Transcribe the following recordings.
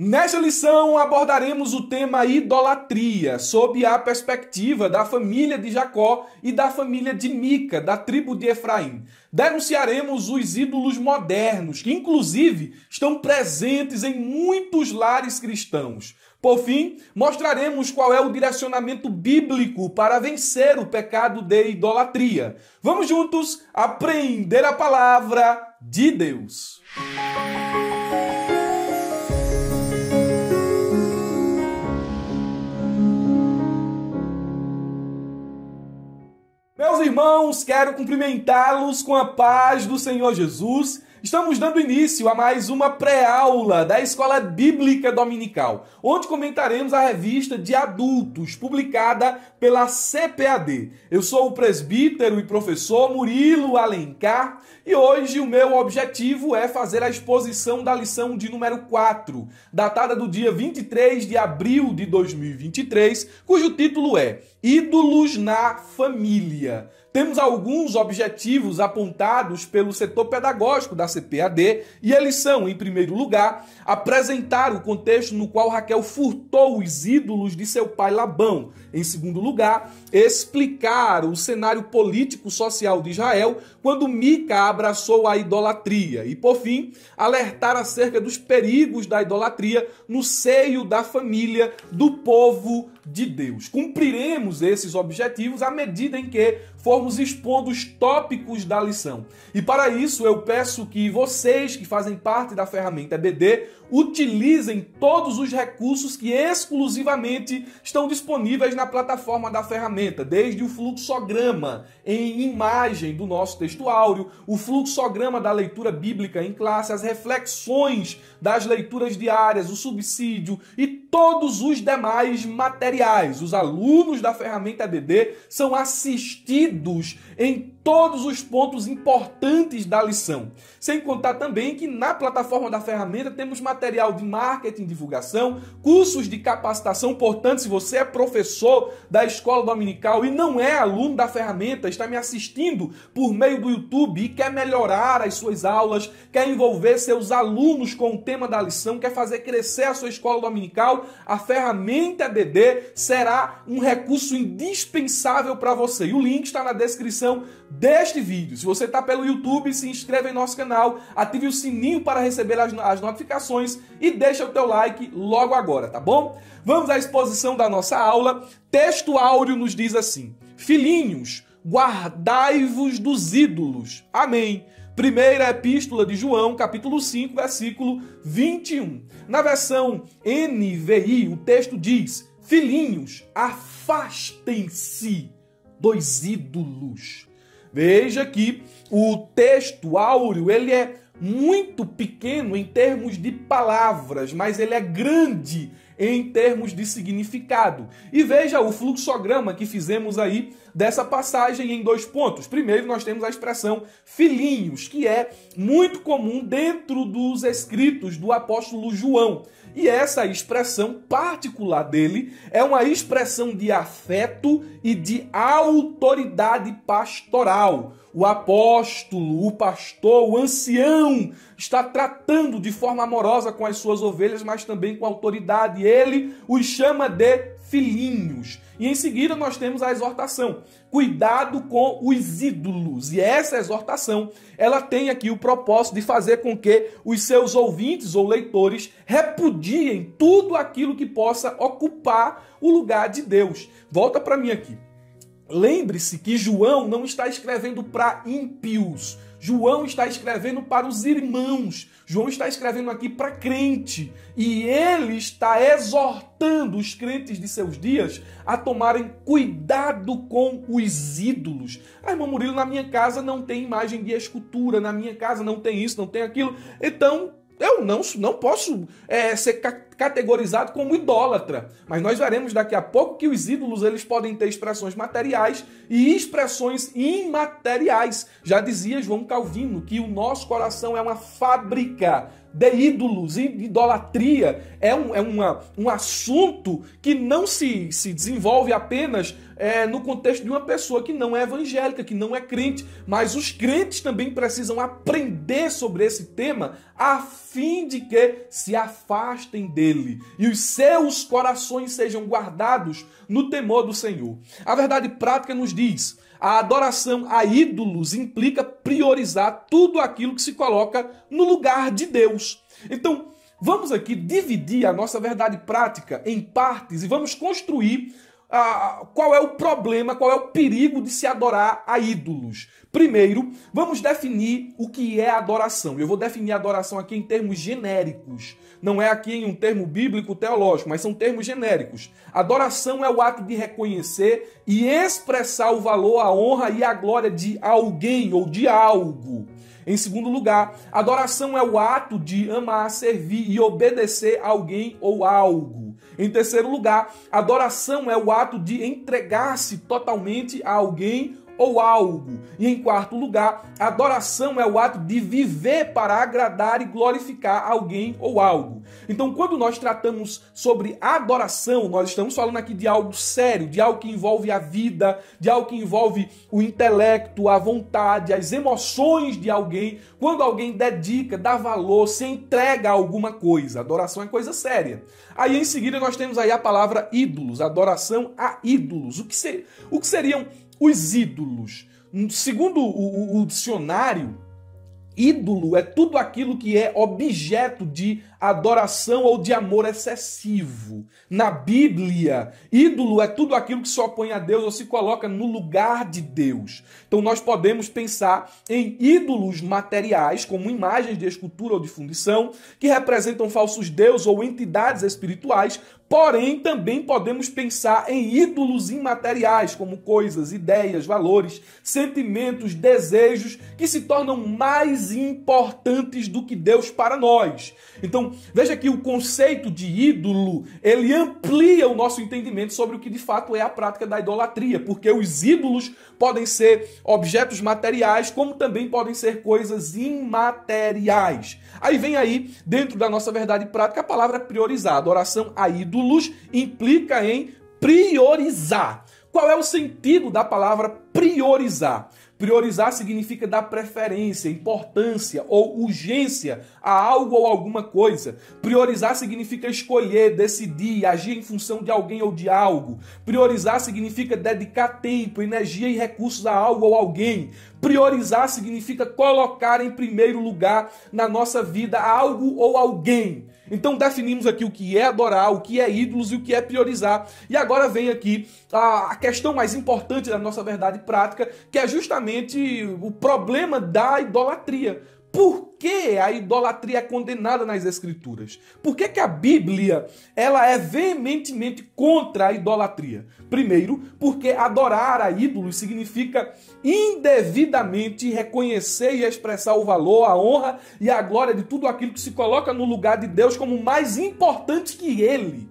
Nesta lição abordaremos o tema idolatria, sob a perspectiva da família de Jacó e da família de Mica, da tribo de Efraim. Denunciaremos os ídolos modernos, que inclusive estão presentes em muitos lares cristãos. Por fim, mostraremos qual é o direcionamento bíblico para vencer o pecado de idolatria. Vamos juntos aprender a palavra de Deus. Meus irmãos, quero cumprimentá-los com a paz do Senhor Jesus. Estamos dando início a mais uma pré-aula da Escola Bíblica Dominical, onde comentaremos a revista de adultos, publicada pela CPAD. Eu sou o presbítero e professor Murilo Alencar e hoje o meu objetivo é fazer a exposição da lição de número 4, datada do dia 23 de abril de 2023, cujo título é Ídolos na Família. Temos alguns objetivos apontados pelo setor pedagógico da CPAD e eles são, em primeiro lugar, apresentar o contexto no qual Raquel furtou os ídolos de seu pai Labão. Em segundo lugar, explicar o cenário político-social de Israel quando Mica abraçou a idolatria. E, por fim, alertar acerca dos perigos da idolatria no seio da família do povo de Deus. Cumpriremos esses objetivos à medida em que formos expondo os tópicos da lição. E para isso eu peço que vocês que fazem parte da ferramenta EBD utilizem todos os recursos que exclusivamente estão disponíveis na plataforma da ferramenta, desde o fluxograma em imagem do nosso texto áureo, o fluxograma da leitura bíblica em classe, as reflexões das leituras diárias, o subsídio e todos os demais materiais. Os alunos da ferramenta EBD são assistidos em todos os pontos importantes da lição. Sem contar também que na plataforma da ferramenta temos material de marketing e divulgação, cursos de capacitação. Portanto, se você é professor da escola dominical e não é aluno da ferramenta, está me assistindo por meio do YouTube e quer melhorar as suas aulas, quer envolver seus alunos com o tema da lição, quer fazer crescer a sua escola dominical, a ferramenta EBD será um recurso indispensável para você. E o link está na descrição deste vídeo. Se você está pelo YouTube, se inscreva em nosso canal, ative o sininho para receber as notificações e deixa o teu like logo agora, tá bom? Vamos à exposição da nossa aula. Texto áureo nos diz assim: Filhinhos, guardai-vos dos ídolos. Amém. Primeira Epístola de João, capítulo 5, versículo 21. Na versão NVI, o texto diz: Filhinhos, afastem-se dos ídolos. Veja que o texto áureo, ele é muito pequeno em termos de palavras, mas ele é grande em termos de significado. E veja o fluxograma que fizemos aí dessa passagem em 2 pontos. Primeiro, nós temos a expressão filhinhos, que é muito comum dentro dos escritos do apóstolo João. E essa expressão particular dele é uma expressão de afeto e de autoridade pastoral. O apóstolo, o pastor, o ancião está tratando de forma amorosa com as suas ovelhas, mas também com autoridade. Ele os chama de filhinhos. E em seguida nós temos a exortação: cuidado com os ídolos. E essa exortação, ela tem aqui o propósito de fazer com que os seus ouvintes ou leitores repudiem tudo aquilo que possa ocupar o lugar de Deus. Volta para mim aqui. Lembre-se que João não está escrevendo para ímpios. João está escrevendo para os irmãos. João está escrevendo aqui para crente. E ele está exortando os crentes de seus dias a tomarem cuidado com os ídolos. Ah, irmão Murilo, na minha casa não tem imagem de escultura, na minha casa não tem isso, não tem aquilo. Então, eu não posso ser categorizado como idólatra. Mas nós veremos daqui a pouco que os ídolos eles podem ter expressões materiais e expressões imateriais. Já dizia João Calvino que o nosso coração é uma fábrica de ídolos, e idolatria é um assunto que não se desenvolve apenas no contexto de uma pessoa que não é evangélica, que não é crente, mas os crentes também precisam aprender sobre esse tema a fim de que se afastem dele. dele e os seus corações sejam guardados no temor do Senhor. A verdade prática nos diz: a adoração a ídolos implica priorizar tudo aquilo que se coloca no lugar de Deus. Então, vamos aqui dividir a nossa verdade prática em partes e vamos construir qual é o problema, qual é o perigo de se adorar a ídolos. Primeiro, vamos definir o que é adoração. Eu vou definir adoração aqui em termos genéricos. Não é aqui em um termo bíblico teológico, mas são termos genéricos. Adoração é o ato de reconhecer e expressar o valor, a honra e a glória de alguém ou de algo. Em segundo lugar, adoração é o ato de amar, servir e obedecer a alguém ou algo. Em terceiro lugar, adoração é o ato de entregar-se totalmente a alguém ou algo. E em quarto lugar, adoração é o ato de viver para agradar e glorificar alguém ou algo. Então, quando nós tratamos sobre adoração, nós estamos falando aqui de algo sério, de algo que envolve a vida, de algo que envolve o intelecto, a vontade, as emoções de alguém. Quando alguém dedica, dá valor, se entrega a alguma coisa. Adoração é coisa séria. Aí, em seguida, nós temos aí a palavra ídolos, adoração a ídolos. O que seriam os ídolos? Segundo o dicionário, ídolo é tudo aquilo que é objeto de adoração ou de amor excessivo. Na Bíblia, ídolo é tudo aquilo que se opõe a Deus ou se coloca no lugar de Deus. Então nós podemos pensar em ídolos materiais, como imagens de escultura ou de fundição, que representam falsos deuses ou entidades espirituais. Porém, também podemos pensar em ídolos imateriais, como coisas, ideias, valores, sentimentos, desejos, que se tornam mais importantes do que Deus para nós. Então, veja que o conceito de ídolo, ele amplia o nosso entendimento sobre o que de fato é a prática da idolatria, porque os ídolos podem ser objetos materiais, como também podem ser coisas imateriais. Aí vem aí, dentro da nossa verdade prática, a palavra priorizar. Adoração a ídolos implica em priorizar. Qual é o sentido da palavra priorizar? Priorizar significa dar preferência, importância ou urgência a algo ou alguma coisa. Priorizar significa escolher, decidir, agir em função de alguém ou de algo. Priorizar significa dedicar tempo, energia e recursos a algo ou alguém. Priorizar significa colocar em primeiro lugar na nossa vida algo ou alguém. Então definimos aqui o que é adorar, o que é ídolos e o que é priorizar. E agora vem aqui a questão mais importante da nossa verdade prática, que é justamente o problema da idolatria. Por que a idolatria é condenada nas Escrituras? Por que a Bíblia ela é veementemente contra a idolatria? Primeiro, porque adorar a ídolos significa indevidamente reconhecer e expressar o valor, a honra e a glória de tudo aquilo que se coloca no lugar de Deus como mais importante que Ele.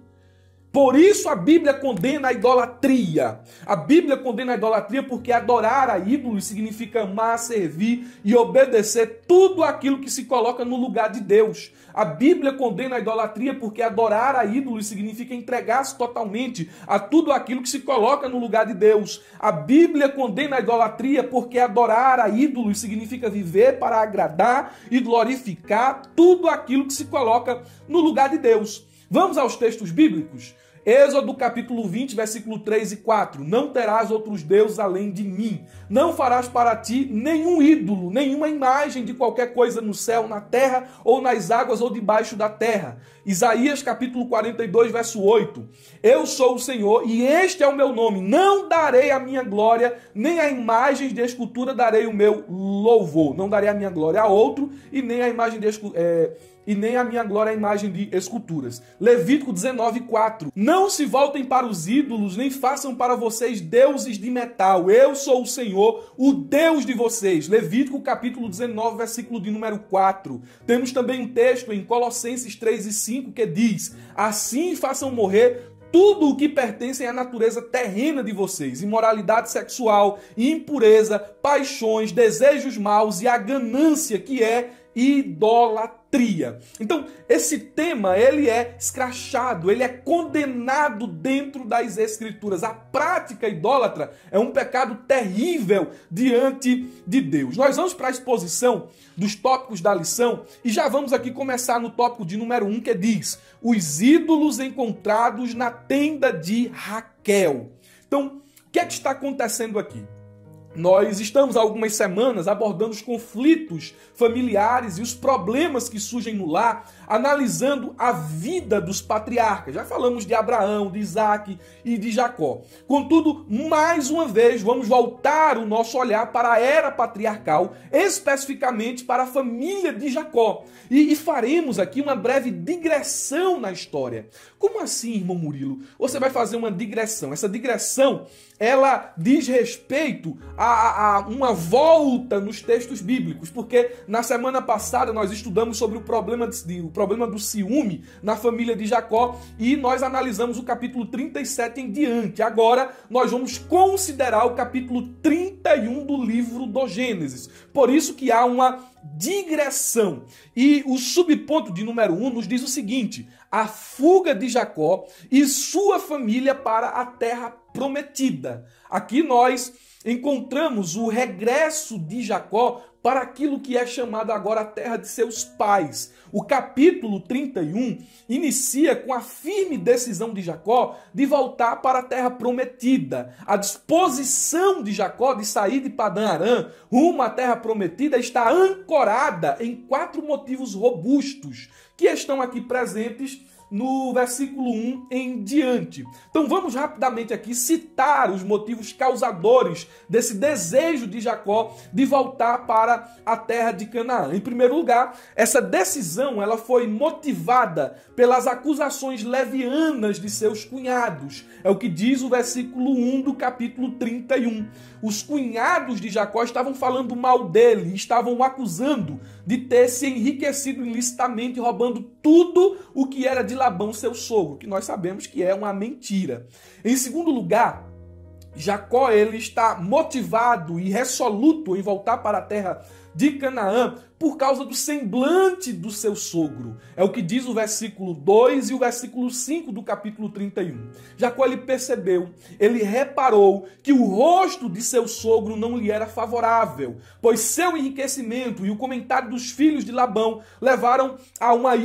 Por isso a Bíblia condena a idolatria. A Bíblia condena a idolatria porque adorar a ídolos significa amar, servir e obedecer tudo aquilo que se coloca no lugar de Deus. A Bíblia condena a idolatria porque adorar a ídolos significa entregar-se totalmente a tudo aquilo que se coloca no lugar de Deus. A Bíblia condena a idolatria porque adorar a ídolos significa viver para agradar e glorificar tudo aquilo que se coloca no lugar de Deus. Vamos aos textos bíblicos? Êxodo capítulo 20, versículo 3 e 4. Não terás outros deuses além de mim. Não farás para ti nenhum ídolo, nenhuma imagem de qualquer coisa no céu, na terra, ou nas águas, ou debaixo da terra. Isaías capítulo 42, verso 8. Eu sou o Senhor e este é o meu nome. Não darei a minha glória, nem a imagens de escultura darei o meu louvor. Não darei a minha glória a outro e nem a imagem de e nem a minha glória a imagem de esculturas. Levítico 19, 4. Não se voltem para os ídolos, nem façam para vocês deuses de metal. Eu sou o Senhor, o Deus de vocês. Levítico capítulo 19, versículo de número 4. Temos também um texto em Colossenses 3 e 5 que diz: assim façam morrer tudo o que pertence à natureza terrena de vocês, imoralidade sexual, impureza, paixões, desejos maus e a ganância, que é idolatria. Então, esse tema, ele é escrachado, ele é condenado dentro das Escrituras. A prática idólatra é um pecado terrível diante de Deus. Nós vamos para a exposição dos tópicos da lição e já vamos aqui começar no tópico de número 1, que diz: os ídolos encontrados na tenda de Raquel. Então, o que é que está acontecendo aqui? Nós estamos há algumas semanas abordando os conflitos familiares e os problemas que surgem no lar, analisando a vida dos patriarcas. Já falamos de Abraão, de Isaac e de Jacó. Contudo, mais uma vez, vamos voltar o nosso olhar para a era patriarcal, especificamente para a família de Jacó. E faremos aqui uma breve digressão na história. Como assim, irmão Murilo? Você vai fazer uma digressão. Essa digressão, ela diz respeito a uma volta nos textos bíblicos, porque na semana passada nós estudamos sobre o problema do ciúme na família de Jacó e nós analisamos o capítulo 37 em diante. Agora nós vamos considerar o capítulo 31 do livro do Gênesis. Por isso que há uma digressão. E o subponto de número 1 nos diz o seguinte: a fuga de Jacó e sua família para a terra prometida. Aqui nós encontramos o regresso de Jacó para aquilo que é chamado agora a terra de seus pais. O capítulo 31 inicia com a firme decisão de Jacó de voltar para a terra prometida. A disposição de Jacó de sair de Padã-Arã rumo à terra prometida está ancorada em 4 motivos robustos que estão aqui presentes no versículo 1 em diante. Então vamos rapidamente aqui citar os motivos causadores desse desejo de Jacó de voltar para a terra de Canaã. Em primeiro lugar, essa decisão ela foi motivada pelas acusações levianas de seus cunhados. É o que diz o versículo 1 do capítulo 31. Os cunhados de Jacó estavam falando mal dele, estavam o acusando de ter se enriquecido ilicitamente, roubando tudo o que era de Labão, seu sogro, que nós sabemos que é uma mentira. Em segundo lugar, Jacó ele está motivado e resoluto em voltar para a terra de Canaã por causa do semblante do seu sogro. É o que diz o versículo 2 e o versículo 5 do capítulo 31. Jacó ele percebeu, ele reparou que o rosto de seu sogro não lhe era favorável, pois seu enriquecimento e o comentário dos filhos de Labão levaram a uma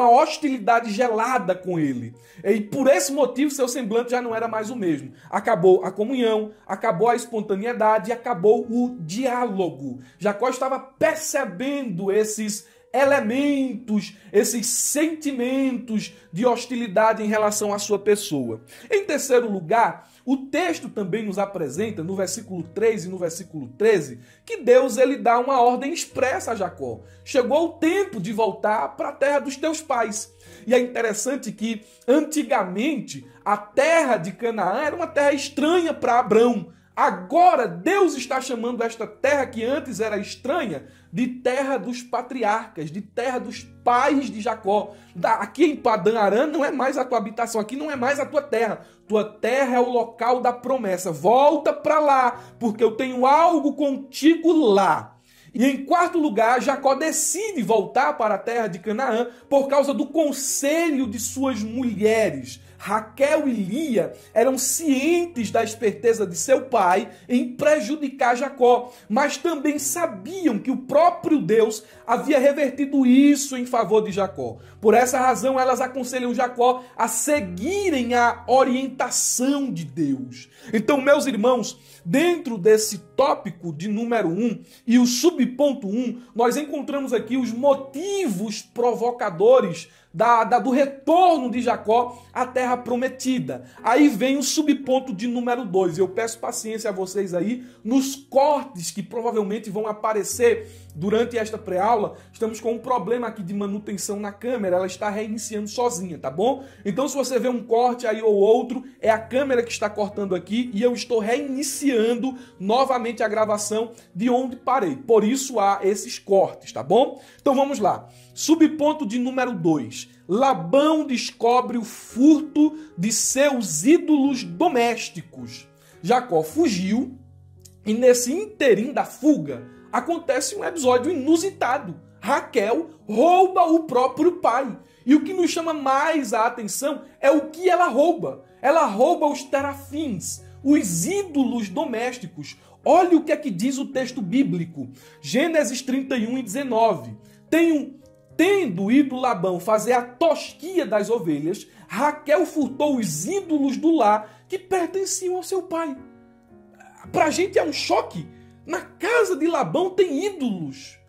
hostilidade gelada com ele. E por esse motivo, seu semblante já não era mais o mesmo. Acabou a comunhão, acabou a espontaneidade e acabou o diálogo. Jacó estava percebendo esses elementos, esses sentimentos de hostilidade em relação à sua pessoa. Em terceiro lugar, o texto também nos apresenta, no versículo 3 e no versículo 13, que Deus ele dá uma ordem expressa a Jacó. Chegou o tempo de voltar para a terra dos teus pais. E é interessante que, antigamente, a terra de Canaã era uma terra estranha para Abrão. Agora, Deus está chamando esta terra que antes era estranha de terra dos patriarcas, de terra dos pais de Jacó. Aqui em Padã-Arã não é mais a tua habitação, aqui não é mais a tua terra. Tua terra é o local da promessa. Volta para lá, porque eu tenho algo contigo lá. E em quarto lugar, Jacó decide voltar para a terra de Canaã por causa do conselho de suas mulheres. Raquel e Lia eram cientes da esperteza de seu pai em prejudicar Jacó, mas também sabiam que o próprio Deus havia revertido isso em favor de Jacó. Por essa razão, elas aconselham Jacó a seguirem a orientação de Deus. Então, meus irmãos, dentro desse tópico de número 1 e o subponto 1, nós encontramos aqui os motivos provocadores do retorno de Jacó à terra prometida. Aí vem o subponto de número 2. Eu peço paciência a vocês aí nos cortes que provavelmente vão aparecer durante esta pré-aula. Estamos com um problema aqui de manutenção na câmera, ela está reiniciando sozinha, tá bom? Então se você vê um corte aí ou outro, é a câmera que está cortando aqui e eu estou reiniciando novamente a gravação de onde parei. Por isso há esses cortes, tá bom? Então vamos lá. Subponto de número 2. Labão descobre o furto de seus ídolos domésticos. Jacó fugiu e nesse interim da fuga, acontece um episódio inusitado. Raquel rouba o próprio pai. E o que nos chama mais a atenção é o que ela rouba. Ela rouba os terafins, os ídolos domésticos. Olha o que é que diz o texto bíblico. Gênesis 31 e 19. Tendo o ídolo Labão fazer a tosquia das ovelhas, Raquel furtou os ídolos do lar que pertenciam ao seu pai. Para a gente é um choque. Na casa de Labão tem ídolos.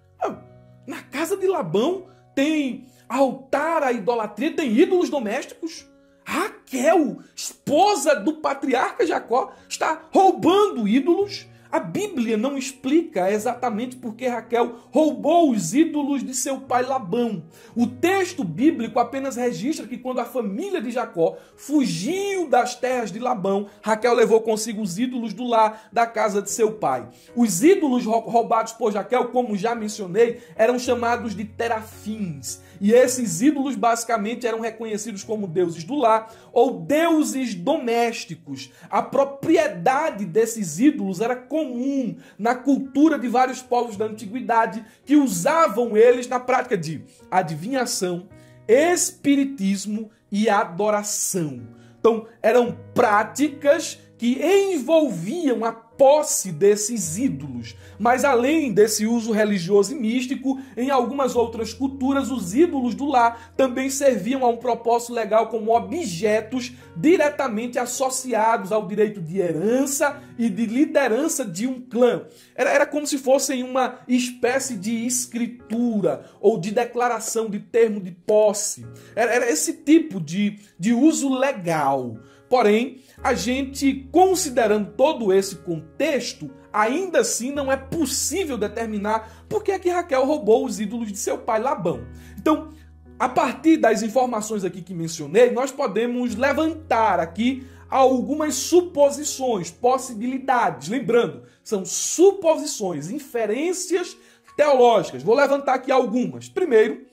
Na casa de Labão tem altar à idolatria, tem ídolos domésticos. Raquel, esposa do patriarca Jacó, está roubando ídolos. A Bíblia não explica exatamente por que Raquel roubou os ídolos de seu pai Labão. O texto bíblico apenas registra que quando a família de Jacó fugiu das terras de Labão, Raquel levou consigo os ídolos do lar da casa de seu pai. Os ídolos roubados por Raquel, como já mencionei, eram chamados de terafins. E esses ídolos basicamente eram reconhecidos como deuses do lar ou deuses domésticos. A propriedade desses ídolos era comum na cultura de vários povos da antiguidade que usavam eles na prática de adivinhação, espiritismo e adoração. Então, eram práticas que envolviam a posse desses ídolos. Mas além desse uso religioso e místico, em algumas outras culturas, os ídolos do lar também serviam a um propósito legal como objetos diretamente associados ao direito de herança e de liderança de um clã. Era como se fossem uma espécie de escritura ou de declaração de termo de posse. Era esse tipo de uso legal. Porém, a gente, considerando todo esse contexto, ainda assim não é possível determinar por que é que Raquel roubou os ídolos de seu pai Labão. Então, a partir das informações aqui que mencionei, nós podemos levantar aqui algumas suposições, possibilidades. Lembrando, são suposições, inferências teológicas. Vou levantar aqui algumas. Primeiro,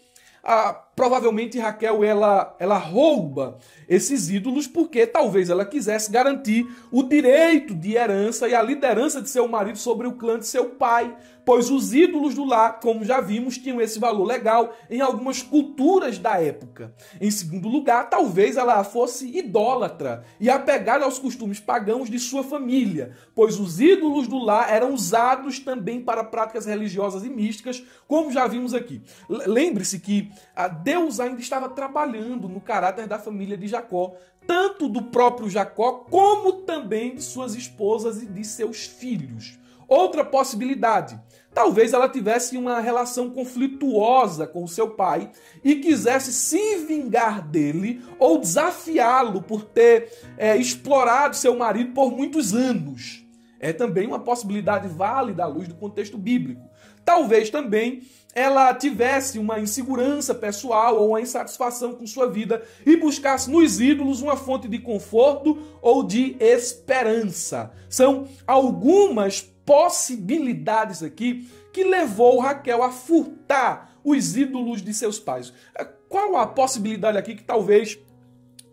provavelmente Raquel ela rouba esses ídolos porque talvez ela quisesse garantir o direito de herança e a liderança de seu marido sobre o clã de seu pai, pois os ídolos do lar, como já vimos, tinham esse valor legal em algumas culturas da época. Em segundo lugar, talvez ela fosse idólatra e apegada aos costumes pagãos de sua família, pois os ídolos do lar eram usados também para práticas religiosas e místicas, como já vimos aqui. Lembre-se que Deus ainda estava trabalhando no caráter da família de Jacó, tanto do próprio Jacó, como também de suas esposas e de seus filhos. Outra possibilidade, talvez ela tivesse uma relação conflituosa com seu pai e quisesse se vingar dele ou desafiá-lo por ter explorado seu marido por muitos anos. É também uma possibilidade válida à luz do contexto bíblico. Talvez também ela tivesse uma insegurança pessoal ou uma insatisfação com sua vida e buscasse nos ídolos uma fonte de conforto ou de esperança. São algumas possibilidades aqui que levou Raquel a furtar os ídolos de seus pais. Qual a possibilidade aqui que talvez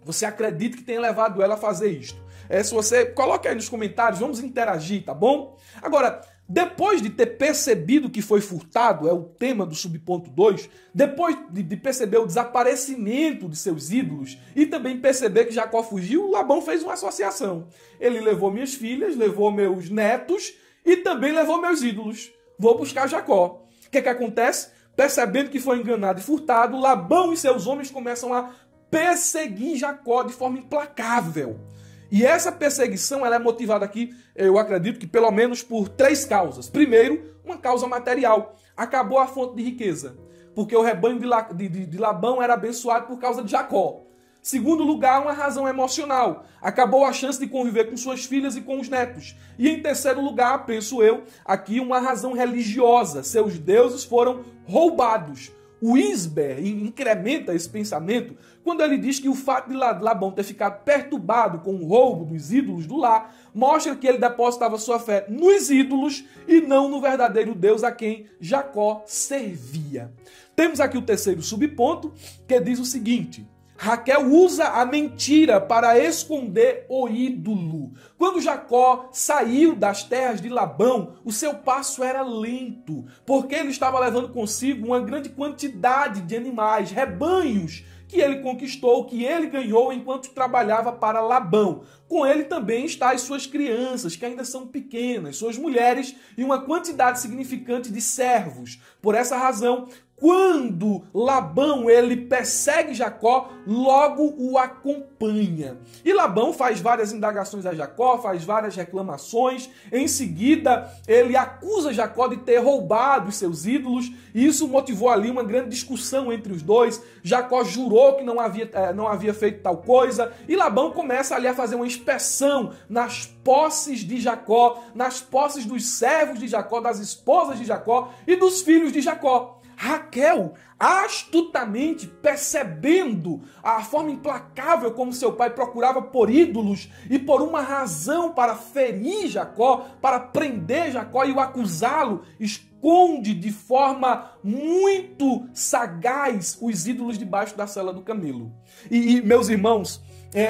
você acredite que tenha levado ela a fazer isto? Se você coloca aí nos comentários, vamos interagir, tá bom? Agora, depois de ter percebido que foi furtado, é o tema do subponto 2, depois de perceber o desaparecimento de seus ídolos e também perceber que Jacó fugiu, Labão fez uma associação. Ele levou minhas filhas, levou meus netos e também levou meus ídolos. Vou buscar Jacó. O que acontece? Percebendo que foi enganado e furtado, Labão e seus homens começam a perseguir Jacó de forma implacável. E essa perseguição ela é motivada aqui, eu acredito que pelo menos por 3 causas. Primeiro, uma causa material. Acabou a fonte de riqueza, porque o rebanho de Labão era abençoado por causa de Jacó. Segundo lugar, uma razão emocional. Acabou a chance de conviver com suas filhas e com os netos. E em terceiro lugar, penso eu, aqui uma razão religiosa. Seus deuses foram roubados. O Isber incrementa esse pensamento quando ele diz que o fato de Labão ter ficado perturbado com o roubo dos ídolos do lar mostra que ele depositava sua fé nos ídolos e não no verdadeiro Deus a quem Jacó servia. Temos aqui o terceiro subponto, que diz o seguinte: Raquel usa a mentira para esconder o ídolo. Quando Jacó saiu das terras de Labão, o seu passo era lento, porque ele estava levando consigo uma grande quantidade de animais, rebanhos, que ele conquistou, que ele ganhou enquanto trabalhava para Labão. Com ele também está as suas crianças, que ainda são pequenas, suas mulheres e uma quantidade significante de servos. Por essa razão, quando Labão ele persegue Jacó, logo o acompanha. E Labão faz várias indagações a Jacó, faz várias reclamações. Em seguida, ele acusa Jacó de ter roubado os seus ídolos. E isso motivou ali uma grande discussão entre os dois. Jacó jurou que não havia feito tal coisa. E Labão começa ali a fazer uma inspeção nas posses de Jacó, nas posses dos servos de Jacó, das esposas de Jacó e dos filhos de Jacó. Raquel, astutamente percebendo a forma implacável como seu pai procurava por ídolos e por uma razão para ferir Jacó, para prender Jacó e o acusá-lo, esconde de forma muito sagaz os ídolos debaixo da sela do camelo. E meus irmãos,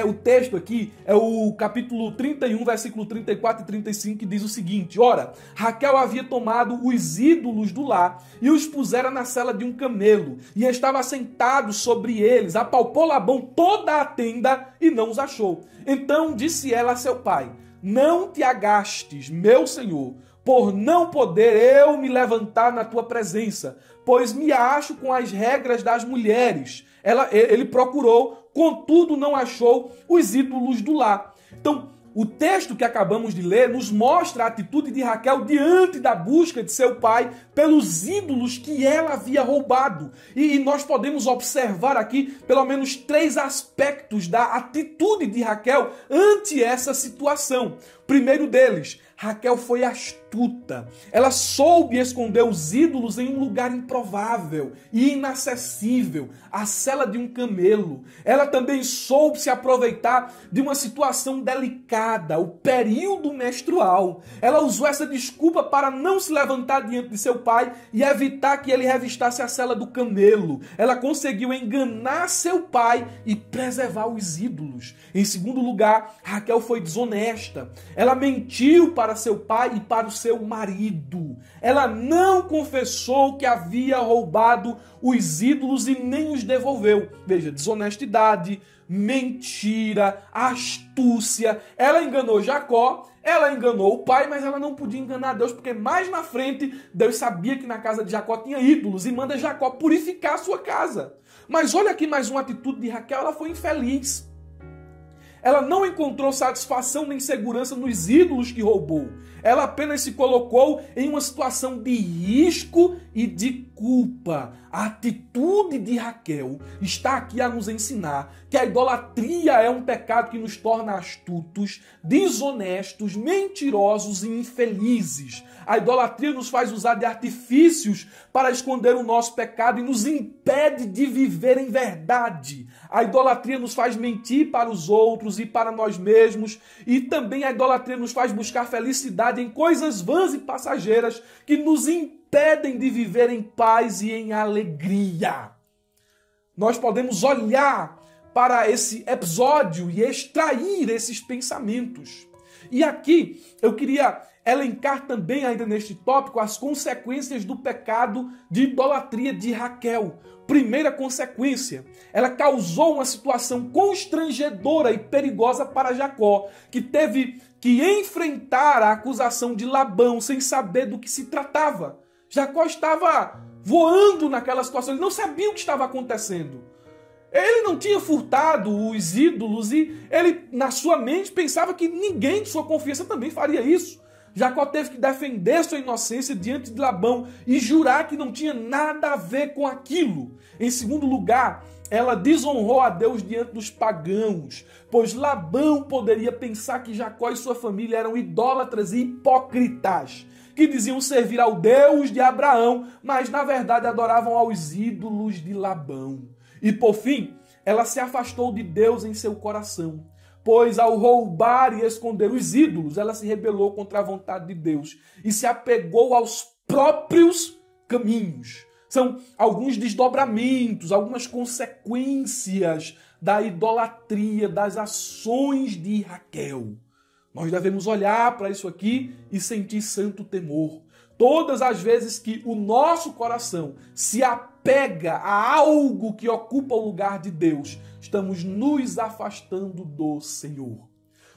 o texto aqui é o capítulo 31, versículo 34 e 35, que diz o seguinte: ora, Raquel havia tomado os ídolos do lar e os pusera na sela de um camelo, e estava sentado sobre eles, apalpou Labão toda a tenda e não os achou. Então disse ela a seu pai: não te agastes, meu senhor, por não poder eu me levantar na tua presença, pois me acho com as regras das mulheres. Ele procurou, contudo não achou os ídolos do lar. Então, o texto que acabamos de ler nos mostra a atitude de Raquel diante da busca de seu pai pelos ídolos que ela havia roubado. E nós podemos observar aqui pelo menos 3 aspectos da atitude de Raquel ante essa situação. Primeiro deles, Raquel foi astuta. Ela soube esconder os ídolos em um lugar improvável e inacessível, a sela de um camelo. Ela também soube se aproveitar de uma situação delicada, o período menstrual. Ela usou essa desculpa para não se levantar diante de seu pai e evitar que ele revistasse a sela do camelo. Ela conseguiu enganar seu pai e preservar os ídolos. Em segundo lugar, Raquel foi desonesta. Ela mentiu para seu pai e para o seu marido. Ela não confessou que havia roubado os ídolos e nem os devolveu. Veja, desonestidade, mentira, astúcia. Ela enganou Jacó, ela enganou o pai, mas ela não podia enganar Deus, porque mais na frente Deus sabia que na casa de Jacó tinha ídolos e manda Jacó purificar a sua casa. Mas olha aqui mais uma atitude de Raquel, ela foi infeliz. Ela não encontrou satisfação nem segurança nos ídolos que roubou. Ela apenas se colocou em uma situação de risco e de culpa. A atitude de Raquel está aqui a nos ensinar que a idolatria é um pecado que nos torna astutos, desonestos, mentirosos e infelizes. A idolatria nos faz usar de artifícios para esconder o nosso pecado e nos impede de viver em verdade. A idolatria nos faz mentir para os outros e para nós mesmos, e também a idolatria nos faz buscar felicidade em coisas vãs e passageiras que nos impedem de viver em paz e em alegria. Nós podemos olhar para esse episódio e extrair esses pensamentos. E aqui eu queria elencar também, ainda neste tópico, as consequências do pecado de idolatria de Raquel. Primeira consequência, ela causou uma situação constrangedora e perigosa para Jacó, que teve que enfrentar a acusação de Labão sem saber do que se tratava. Jacó estava voando naquela situação, ele não sabia o que estava acontecendo. Ele não tinha furtado os ídolos e ele, na sua mente, pensava que ninguém de sua confiança também faria isso. Jacó teve que defender sua inocência diante de Labão e jurar que não tinha nada a ver com aquilo. Em segundo lugar, ela desonrou a Deus diante dos pagãos, pois Labão poderia pensar que Jacó e sua família eram idólatras e hipócritas, que diziam servir ao Deus de Abraão, mas na verdade adoravam aos ídolos de Labão. E por fim, ela se afastou de Deus em seu coração, pois ao roubar e esconder os ídolos, ela se rebelou contra a vontade de Deus e se apegou aos próprios caminhos. São alguns desdobramentos, algumas consequências da idolatria, das ações de Raquel. Nós devemos olhar para isso aqui e sentir santo temor. Todas as vezes que o nosso coração se apega a algo que ocupa o lugar de Deus, estamos nos afastando do Senhor.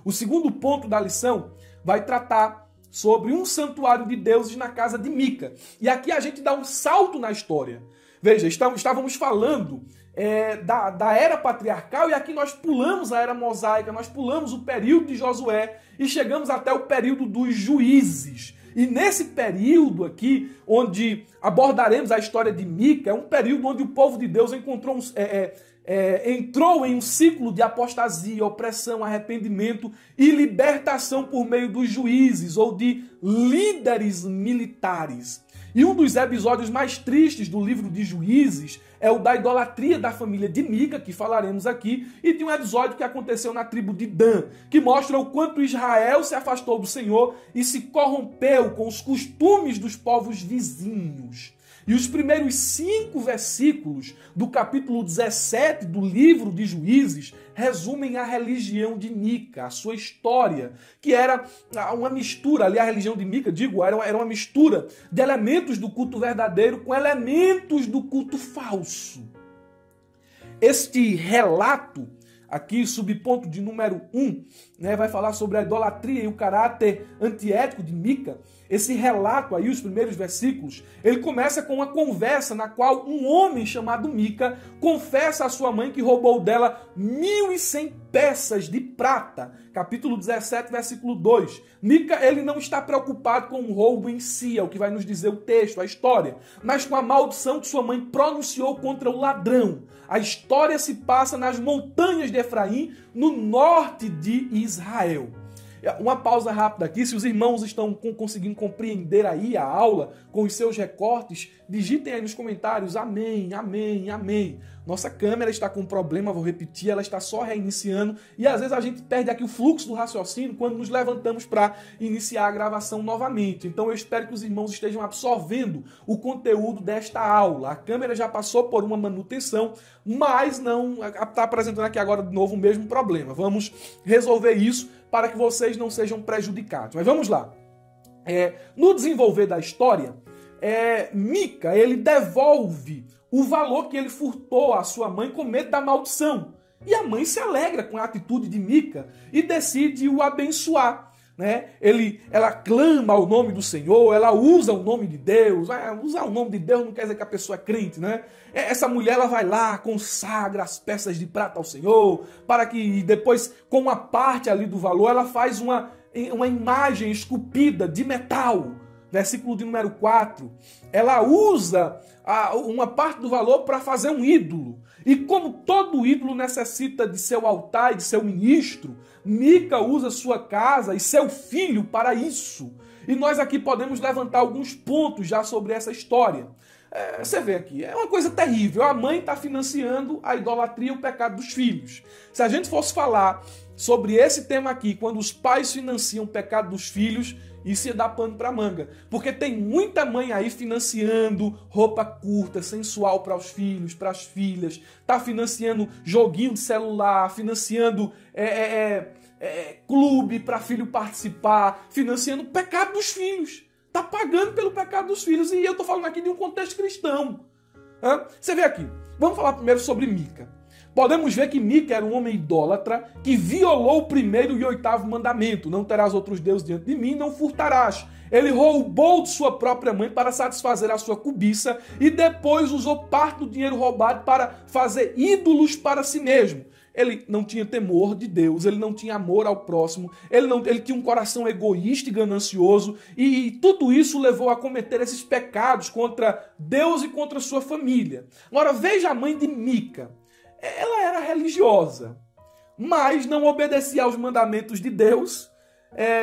O segundo ponto da lição vai tratar sobre um santuário de deuses na casa de Mica. E aqui a gente dá um salto na história. Veja, estávamos falando da era patriarcal e aqui nós pulamos a era mosaica, nós pulamos o período de Josué e chegamos até o período dos juízes. E nesse período aqui, onde abordaremos a história de Mica, é um período onde o povo de Deus entrou em um ciclo de apostasia, opressão, arrependimento e libertação por meio dos juízes ou de líderes militares. E um dos episódios mais tristes do livro de Juízes é o da idolatria da família de Mica, que falaremos aqui, e de um episódio que aconteceu na tribo de Dan, que mostra o quanto Israel se afastou do Senhor e se corrompeu com os costumes dos povos vizinhos. E os primeiros 5 versículos do capítulo 17 do livro de Juízes resumem a religião de Mica, a sua história, que era uma mistura, ali a religião de Mica, era uma mistura de elementos do culto verdadeiro com elementos do culto falso. Este relato, aqui, subponto de número 1, vai falar sobre a idolatria e o caráter antiético de Mica. Esse relato aí, os primeiros versículos, ele começa com uma conversa na qual um homem chamado Mica confessa à sua mãe que roubou dela 1.100 peças de prata. Capítulo 17, versículo 2. Mica, ele não está preocupado com o roubo em si, é o que vai nos dizer o texto, a história, mas com a maldição que sua mãe pronunciou contra o ladrão. A história se passa nas montanhas de Efraim, no norte de Israel. Uma pausa rápida aqui, se os irmãos estão conseguindo compreender aí a aula com os seus recortes, digitem aí nos comentários, amém, amém, amém. Nossa câmera está com problema, vou repetir, ela está só reiniciando e às vezes a gente perde aqui o fluxo do raciocínio quando nos levantamos para iniciar a gravação novamente. Então eu espero que os irmãos estejam absorvendo o conteúdo desta aula. A câmera já passou por uma manutenção, mas não está apresentando aqui agora de novo o mesmo problema. Vamos resolver isso para que vocês não sejam prejudicados. Mas vamos lá. No desenvolver da história, Mica, ele devolve o valor que ele furtou à sua mãe com medo da maldição. E a mãe se alegra com a atitude de Mica e decide o abençoar. Ela clama ao nome do Senhor, ela usa o nome de Deus. Usar o nome de Deus não quer dizer que a pessoa é crente, né? Essa mulher, ela vai lá, consagra as peças de prata ao Senhor, para que depois, com uma parte ali do valor, ela faz uma imagem esculpida de metal. Versículo de número 4. Ela usa uma parte do valor para fazer um ídolo. E como todo ídolo necessita de seu altar e de seu ministro, Mica usa sua casa e seu filho para isso. E nós aqui podemos levantar alguns pontos já sobre essa história. Você vê aqui, é uma coisa terrível. A mãe está financiando a idolatria e o pecado dos filhos. Se a gente fosse falar sobre esse tema aqui, quando os pais financiam o pecado dos filhos, isso ia dar pano para manga. Porque tem muita mãe aí financiando roupa curta, sensual para os filhos, para as filhas. Está financiando joguinho de celular, financiando clube para filho participar, financiando o pecado dos filhos. Está pagando pelo pecado dos filhos. E eu estou falando aqui de um contexto cristão. Você vê aqui. Vamos falar primeiro sobre Mica. Podemos ver que Mica era um homem idólatra que violou o 1º e 8º mandamento. Não terás outros deuses diante de mim, não furtarás. Ele roubou de sua própria mãe para satisfazer a sua cobiça e depois usou parte do dinheiro roubado para fazer ídolos para si mesmo. Ele não tinha temor de Deus, ele não tinha amor ao próximo, ele tinha um coração egoísta e ganancioso, e tudo isso levou a cometer esses pecados contra Deus e contra sua família. Agora veja a mãe de Mica. Ela era religiosa, mas não obedecia aos mandamentos de Deus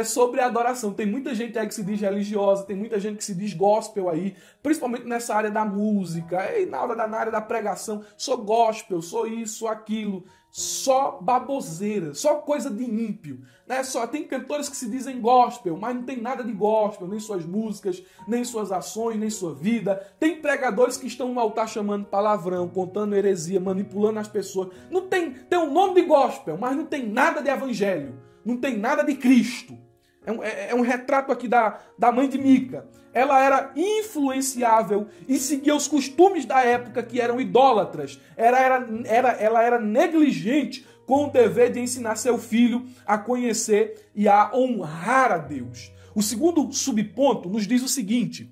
sobre a adoração. Tem muita gente aí que se diz religiosa, tem muita gente que se diz gospel aí, principalmente nessa área da música, e na área da pregação, sou gospel, sou isso, sou aquilo. só baboseira, só coisa de ímpio. Né? Só tem cantores que se dizem gospel, mas não tem nada de gospel, nem suas músicas, nem suas ações, nem sua vida. Tem pregadores que estão no altar chamando palavrão, contando heresia, manipulando as pessoas. Não tem um nome de gospel, mas não tem nada de evangelho. Não tem nada de Cristo. É um retrato aqui da mãe de Mica. Ela era influenciável e seguia os costumes da época que eram idólatras. Ela era negligente com o dever de ensinar seu filho a conhecer e a honrar a Deus. O segundo subponto nos diz o seguinte.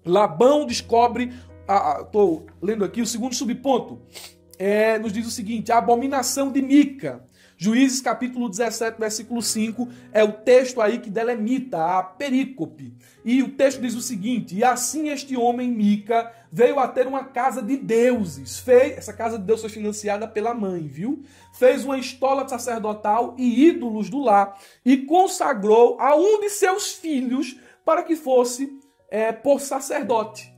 Labão descobre... Estou lendo aqui o segundo subponto. Nos diz o seguinte. A abominação de Mica. Juízes capítulo 17, versículo 5, é o texto aí que delimita a perícope. E o texto diz o seguinte: e assim este homem, Mica, veio a ter uma casa de deuses. Essa casa de Deus foi financiada pela mãe, viu? Fez uma estola sacerdotal e ídolos do lar, e consagrou a um de seus filhos para que fosse por sacerdote.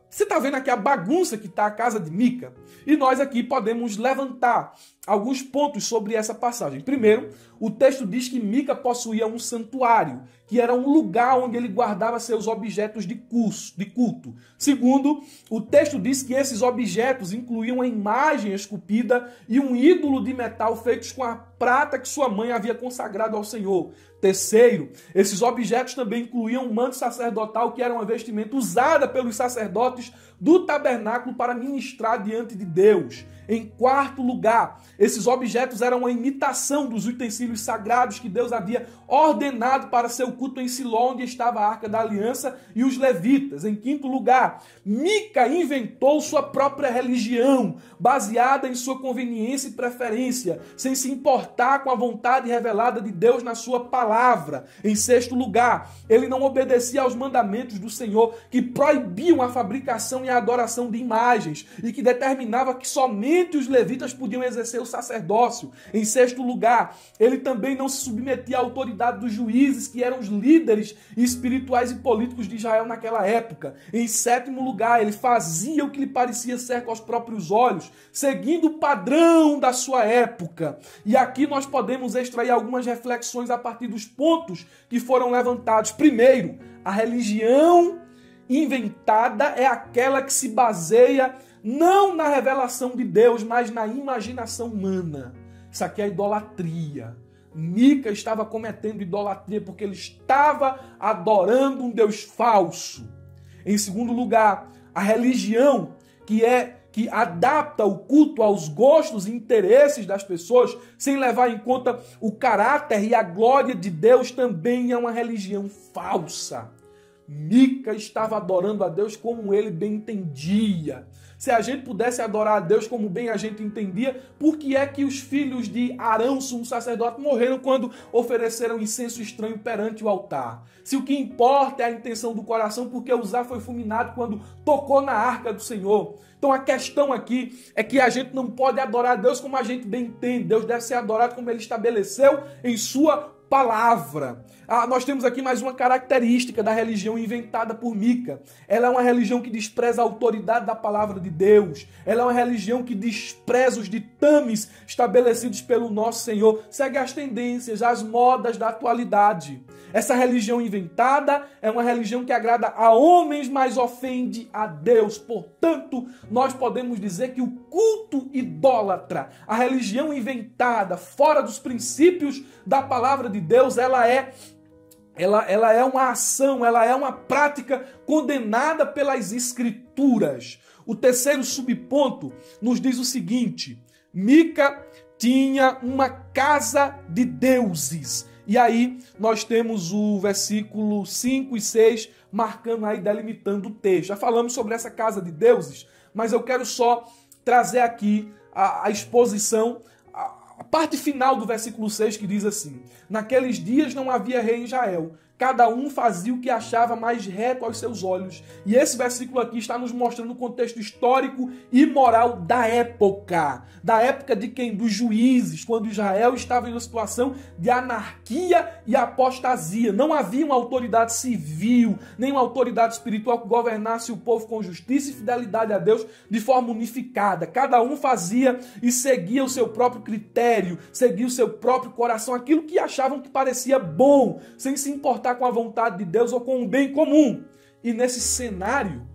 Você está vendo aqui a bagunça que está a casa de Mica? E nós aqui podemos levantar alguns pontos sobre essa passagem. Primeiro, o texto diz que Mica possuía um santuário, que era um lugar onde ele guardava seus objetos de culto. Segundo, o texto diz que esses objetos incluíam uma imagem esculpida e um ídolo de metal feitos com a prata que sua mãe havia consagrado ao Senhor. Terceiro, esses objetos também incluíam um manto sacerdotal, que era uma vestimenta usada pelos sacerdotes do tabernáculo para ministrar diante de Deus. Em quarto lugar, esses objetos eram uma imitação dos utensílios sagrados que Deus havia ordenado para seu culto em Siló, onde estava a Arca da Aliança e os levitas. Em quinto lugar, Mica inventou sua própria religião, baseada em sua conveniência e preferência, sem se importar com a vontade revelada de Deus na sua palavra. Em sexto lugar, ele não obedecia aos mandamentos do Senhor, que proibiam a fabricação e a adoração de imagens, e que determinava que somente os levitas podiam exercer o sacerdócio. Em sexto lugar, ele também não se submetia à autoridade dos juízes, que eram os líderes espirituais e políticos de Israel naquela época. Em sétimo lugar, ele fazia o que lhe parecia certo aos próprios olhos, seguindo o padrão da sua época. E aqui nós podemos extrair algumas reflexões a partir dos pontos que foram levantados. Primeiro, a religião inventada é aquela que se baseia não na revelação de Deus, mas na imaginação humana. Isso aqui é idolatria. Mica estava cometendo idolatria porque ele estava adorando um Deus falso. Em segundo lugar, a religião que adapta o culto aos gostos e interesses das pessoas, sem levar em conta o caráter e a glória de Deus, também é uma religião falsa. Mica estava adorando a Deus como ele bem entendia. Se a gente pudesse adorar a Deus como bem a gente entendia, por que é que os filhos de Arão, sumo sacerdote, morreram quando ofereceram incenso estranho perante o altar? Se o que importa é a intenção do coração, porque Uzá foi fulminado quando tocou na arca do Senhor. Então a questão aqui é que a gente não pode adorar a Deus como a gente bem entende. Deus deve ser adorado como ele estabeleceu em sua palavra. Nós temos aqui mais uma característica da religião inventada por Mica. Ela é uma religião que despreza a autoridade da palavra de Deus. Ela é uma religião que despreza os ditames estabelecidos pelo nosso Senhor. Segue as tendências, as modas da atualidade. Essa religião inventada é uma religião que agrada a homens, mas ofende a Deus. Portanto, nós podemos dizer que o culto idólatra, a religião inventada, fora dos princípios da palavra de Deus, ela é uma ação, ela é uma prática condenada pelas Escrituras. O terceiro subponto nos diz o seguinte: Mica tinha uma casa de deuses. E aí nós temos o versículo 5 e 6 marcando aí, delimitando o texto. Já falamos sobre essa casa de deuses, mas eu quero só trazer aqui a exposição, a parte final do versículo 6, que diz assim: naqueles dias não havia rei em Israel, Cada um fazia o que achava mais reto aos seus olhos. E esse versículo aqui está nos mostrando o contexto histórico e moral da época. Da época de quem? Dos juízes, quando Israel estava em uma situação de anarquia e apostasia. Não havia uma autoridade civil, nem uma autoridade espiritual que governasse o povo com justiça e fidelidade a Deus de forma unificada. Cada um fazia e seguia o seu próprio critério, seguia o seu próprio coração, aquilo que achavam que parecia bom, sem se importar com a vontade de Deus ou com o bem comum. E nesse cenário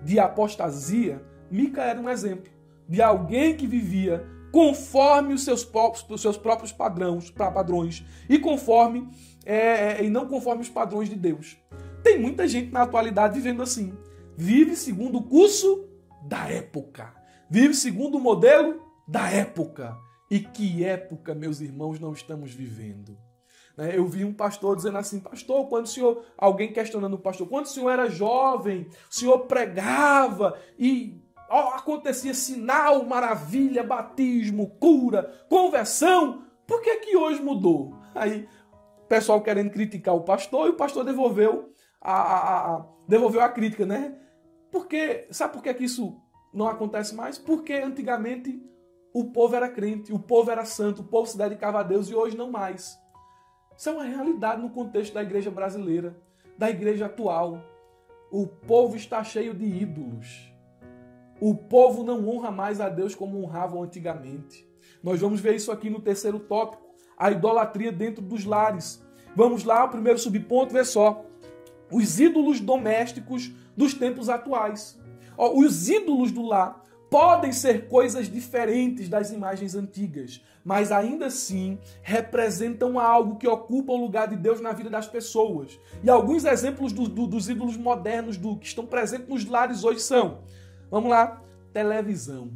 de apostasia, Mica era um exemplo de alguém que vivia conforme os seus próprios padrões e e não conforme os padrões de Deus. Tem muita gente na atualidade vivendo assim. Vive segundo o curso da época. Vive segundo o modelo da época. E que época, meus irmãos, não estamos vivendo? Eu vi um pastor dizendo assim, pastor, alguém questionando o pastor, quando o senhor era jovem, o senhor pregava e acontecia sinal, maravilha, batismo, cura, conversão, por que hoje mudou? Aí o pessoal querendo criticar o pastor e o pastor devolveu a crítica, né? Sabe por que isso não acontece mais? Porque antigamente o povo era crente, o povo era santo, o povo se dedicava a Deus e hoje não mais. Isso é uma realidade no contexto da igreja brasileira, da igreja atual. O povo está cheio de ídolos. O povo não honra mais a Deus como honravam antigamente. Nós vamos ver isso aqui no terceiro tópico, a idolatria dentro dos lares. Vamos lá, o primeiro subponto, vê só. Os ídolos domésticos dos tempos atuais. Os ídolos do lar podem ser coisas diferentes das imagens antigas, mas ainda assim representam algo que ocupa o lugar de Deus na vida das pessoas. E alguns exemplos dos ídolos modernos que estão presentes nos lares hoje são, vamos lá, televisão.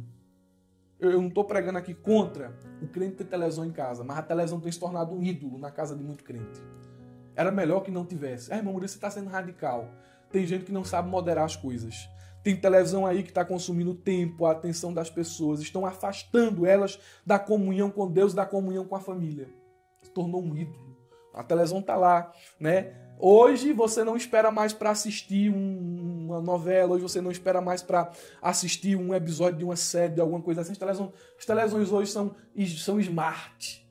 Eu não estou pregando aqui contra o crente ter televisão em casa, mas a televisão tem se tornado um ídolo na casa de muito crente. Era melhor que não tivesse. Irmão, você está sendo radical. Tem gente que não sabe moderar as coisas. Tem televisão aí que está consumindo o tempo, a atenção das pessoas, estão afastando elas da comunhão com Deus, da comunhão com a família. Se tornou um ídolo. A televisão está lá, né? Hoje você não espera mais para assistir uma novela, hoje você não espera mais para assistir um episódio de uma série, de alguma coisa assim. As televisões hoje são smart.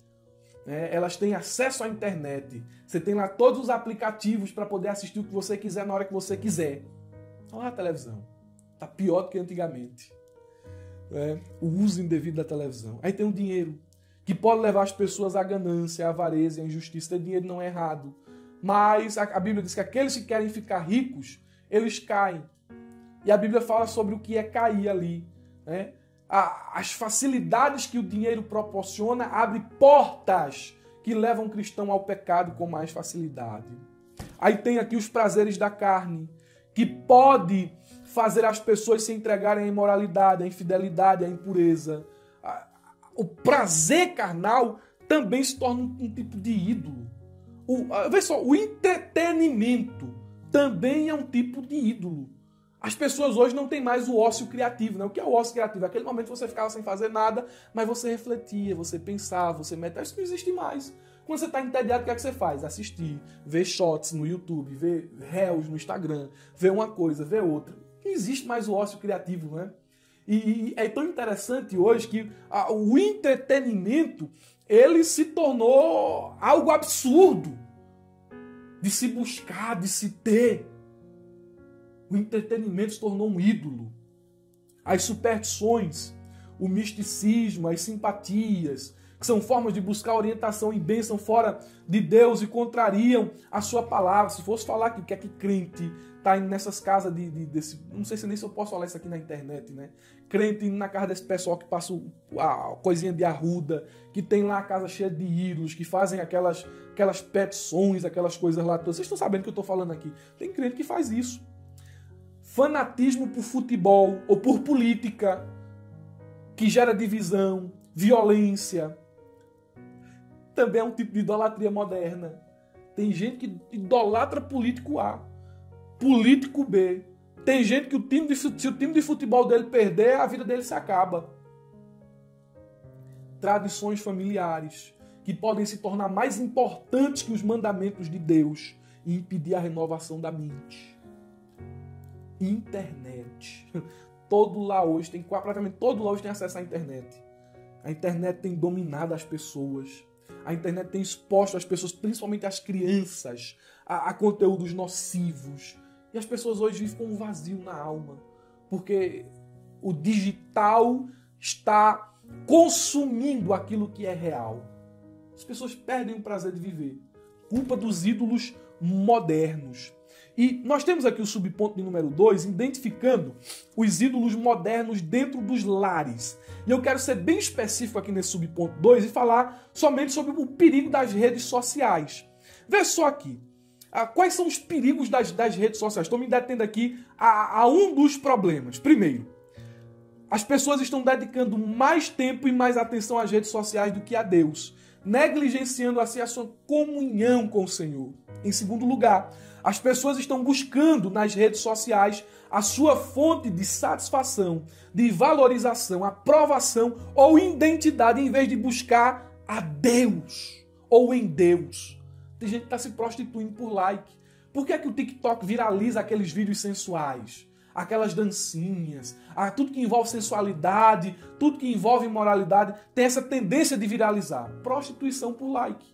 Né? Elas têm acesso à internet. Você tem lá todos os aplicativos para poder assistir o que você quiser na hora que você quiser. Olha a televisão. Está pior do que antigamente. O uso indevido da televisão. Aí tem o dinheiro, que pode levar as pessoas à ganância, à avareza, à injustiça. Ter dinheiro não é errado. Mas a Bíblia diz que aqueles que querem ficar ricos, eles caem. E a Bíblia fala sobre o que é cair ali. Né? As facilidades que o dinheiro proporciona abrem portas que levam o cristão ao pecado com mais facilidade. Aí tem aqui os prazeres da carne, que pode fazer as pessoas se entregarem à imoralidade, à infidelidade, à impureza. O prazer carnal também se torna um tipo de ídolo. Vê só, o entretenimento também é um tipo de ídolo. As pessoas hoje não têm mais o ócio criativo. Né? O que é o ócio criativo? Aquele momento que você ficava sem fazer nada, mas você refletia, você pensava, você metia. Isso não existe mais. Quando você está entediado, o que é que você faz? Assistir, ver shots no YouTube, ver reels no Instagram, ver uma coisa, ver outra. Não existe mais o ócio criativo, né? E é tão interessante hoje que o entretenimento, ele se tornou algo absurdo de se buscar, de se ter. O entretenimento se tornou um ídolo. As superstições, o misticismo, as simpatias, que são formas de buscar orientação e bênção fora de Deus e contrariam a sua palavra. Se fosse falar que o que é que crente está indo nessas casas desse... Não sei se eu posso falar isso aqui na internet, né? Crente indo na casa desse pessoal que passa a coisinha de arruda, que tem lá a casa cheia de ídolos, que fazem aquelas petições, aquelas coisas lá todas. Vocês estão sabendo o que eu estou falando aqui. Tem crente que faz isso. Fanatismo por futebol ou por política, que gera divisão, violência. Também é um tipo de idolatria moderna. Tem gente que idolatra político A, político B. Tem gente que se o time de futebol dele perder, a vida dele se acaba. Tradições familiares que podem se tornar mais importantes que os mandamentos de Deus. e impedir a renovação da mente. Internet. Praticamente todo lá hoje tem acesso à internet. A internet tem dominado as pessoas. A internet tem exposto as pessoas, principalmente as crianças, a conteúdos nocivos. E as pessoas hoje vivem com um vazio na alma. Porque o digital está consumindo aquilo que é real. As pessoas perdem o prazer de viver. Culpa dos ídolos modernos. E nós temos aqui o subponto de número 2, identificando os ídolos modernos dentro dos lares. E eu quero ser bem específico aqui nesse subponto 2 e falar somente sobre o perigo das redes sociais. Vê só aqui. Quais são os perigos das redes sociais? Estou me detendo aqui a um dos problemas. Primeiro, as pessoas estão dedicando mais tempo e mais atenção às redes sociais do que a Deus, negligenciando assim a sua comunhão com o Senhor. Em segundo lugar, as pessoas estão buscando nas redes sociais a sua fonte de satisfação, de valorização, aprovação ou identidade, em vez de buscar a Deus ou em Deus. Tem gente que está se prostituindo por like. Por que é que o TikTok viraliza aqueles vídeos sensuais? Aquelas dancinhas, tudo que envolve sensualidade, tudo que envolve imoralidade, tem essa tendência de viralizar. Prostituição por like.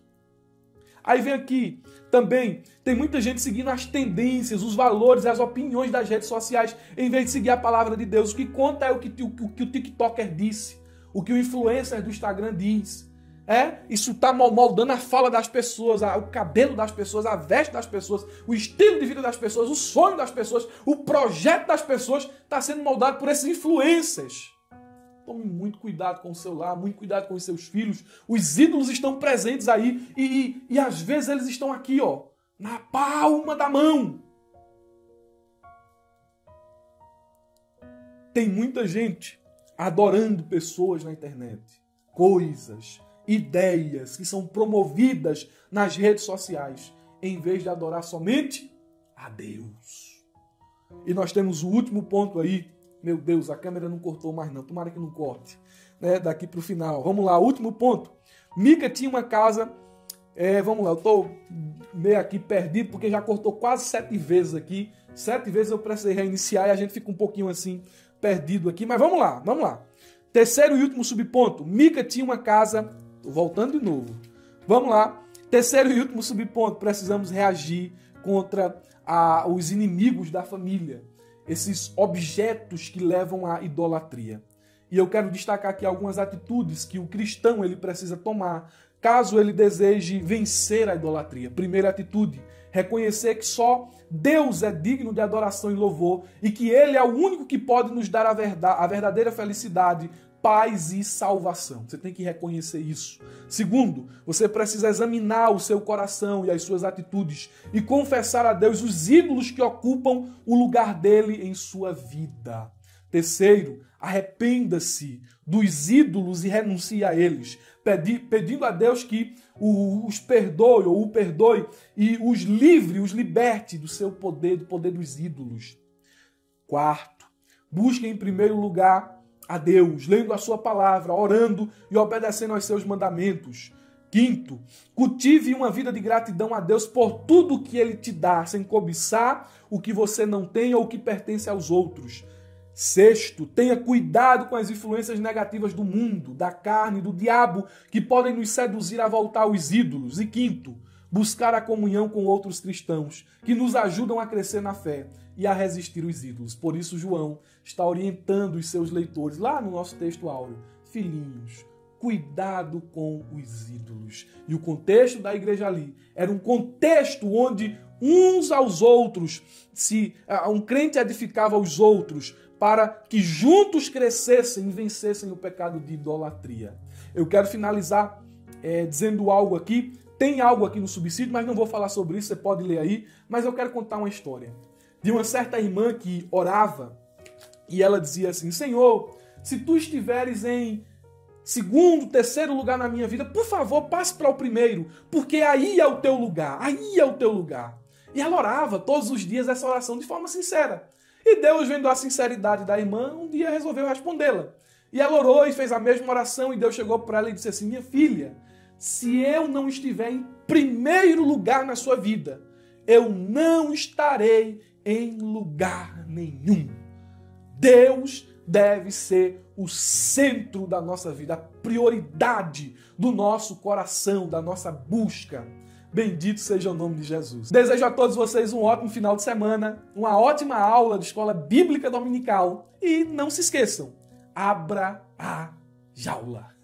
Aí vem aqui, também, tem muita gente seguindo as tendências, os valores, as opiniões das redes sociais, em vez de seguir a palavra de Deus. O que conta é o que o TikToker disse, o que o influencer do Instagram diz. Isso está moldando a fala das pessoas, o cabelo das pessoas, a veste das pessoas, o estilo de vida das pessoas, o sonho das pessoas, o projeto das pessoas está sendo moldado por esses influencers. Tome muito cuidado com o seu lar, muito cuidado com os seus filhos. Os ídolos estão presentes aí e às vezes eles estão aqui, na palma da mão. Tem muita gente adorando pessoas na internet, coisas, ideias que são promovidas nas redes sociais, em vez de adorar somente a Deus. E nós temos o último ponto aí. Meu Deus, a câmera não cortou mais não. Tomara que não corte. Daqui para o final. Vamos lá, último ponto. Mica tinha uma casa... vamos lá, eu estou meio aqui perdido, porque já cortou quase 7 vezes aqui. 7 vezes eu precisei reiniciar e a gente fica um pouquinho assim, perdido aqui. Mas vamos lá. Terceiro e último subponto. Mica tinha uma casa... Tô voltando de novo. Vamos lá. Terceiro e último subponto. Precisamos reagir contra os inimigos da família. Esses objetos que levam à idolatria. E eu quero destacar aqui algumas atitudes que o cristão ele precisa tomar caso ele deseje vencer a idolatria. Primeira atitude, reconhecer que só Deus é digno de adoração e louvor e que Ele é o único que pode nos dar a verdadeira felicidade, paz e salvação. Você tem que reconhecer isso. Segundo, você precisa examinar o seu coração e as suas atitudes e confessar a Deus os ídolos que ocupam o lugar dele em sua vida. Terceiro, arrependa-se dos ídolos e renuncie a eles, pedindo a Deus que os perdoe ou o perdoe e os livre, os liberte do seu poder, do poder dos ídolos. Quarto, busque em primeiro lugar a Deus, lendo a sua palavra, orando e obedecendo aos seus mandamentos. Quinto, cultive uma vida de gratidão a Deus por tudo que Ele te dá, sem cobiçar o que você não tem ou que pertence aos outros. Sexto, tenha cuidado com as influências negativas do mundo, da carne, do diabo, que podem nos seduzir a voltar aos ídolos. E quinto, buscar a comunhão com outros cristãos, que nos ajudam a crescer na fé e a resistir aos ídolos. Por isso, João está orientando os seus leitores, lá no nosso texto áureo, filhinhos, cuidado com os ídolos. E o contexto da igreja ali era um contexto onde uns aos outros, um crente edificava os outros para que juntos crescessem e vencessem o pecado de idolatria. Eu quero finalizar dizendo algo aqui. Tem algo aqui no subsídio, mas não vou falar sobre isso, você pode ler aí. Mas eu quero contar uma história de uma certa irmã que orava e ela dizia assim: Senhor, se tu estiveres em segundo, terceiro lugar na minha vida, por favor, passe para o primeiro, porque aí é o teu lugar, aí é o teu lugar. E ela orava todos os dias essa oração de forma sincera. E Deus, vendo a sinceridade da irmã, um dia resolveu respondê-la. E ela orou e fez a mesma oração e Deus chegou para ela e disse assim: minha filha, se eu não estiver em primeiro lugar na sua vida, eu não estarei em lugar nenhum. Deus deve ser o centro da nossa vida, a prioridade do nosso coração, da nossa busca. Bendito seja o nome de Jesus. Desejo a todos vocês um ótimo final de semana, uma ótima aula de escola bíblica dominical e não se esqueçam, abra a jaula.